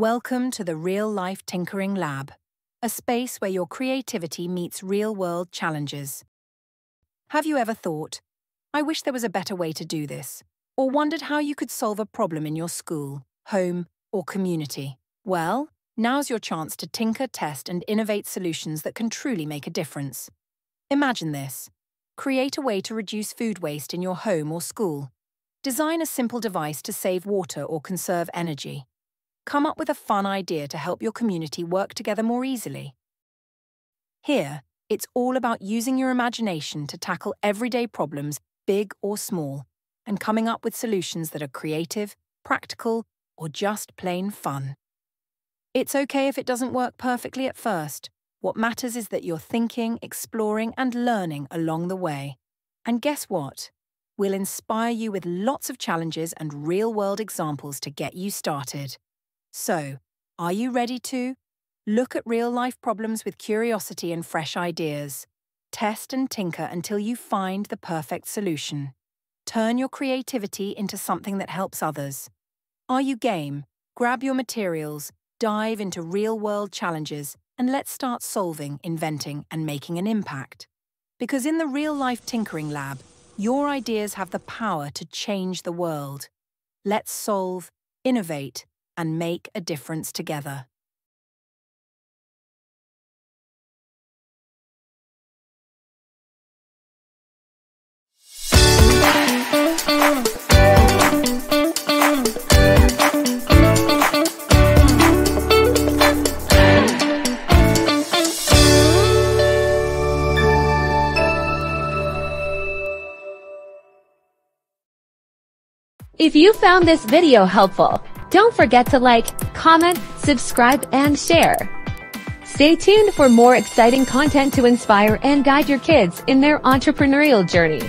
Welcome to the Real Life Tinkering Lab, a space where your creativity meets real-world challenges. Have you ever thought, I wish there was a better way to do this, or wondered how you could solve a problem in your school, home, or community? Well, now's your chance to tinker, test, and innovate solutions that can truly make a difference. Imagine this. Create a way to reduce food waste in your home or school. Design a simple device to save water or conserve energy. Come up with a fun idea to help your community work together more easily. Here, it's all about using your imagination to tackle everyday problems, big or small, and coming up with solutions that are creative, practical, or just plain fun. It's okay if it doesn't work perfectly at first. What matters is that you're thinking, exploring, and learning along the way. And guess what? We'll inspire you with lots of challenges and real-world examples to get you started. So, are you ready to look at real-life problems with curiosity and fresh ideas? Test and tinker until you find the perfect solution. Turn your creativity into something that helps others. Are you game? Grab your materials, dive into real-world challenges, and let's start solving, inventing, and making an impact. Because in the Real-Life Tinkering Lab, your ideas have the power to change the world. Let's solve, innovate, and make a difference together. If you found this video helpful, don't forget to like, comment, subscribe, and share. Stay tuned for more exciting content to inspire and guide your kids in their entrepreneurial journey.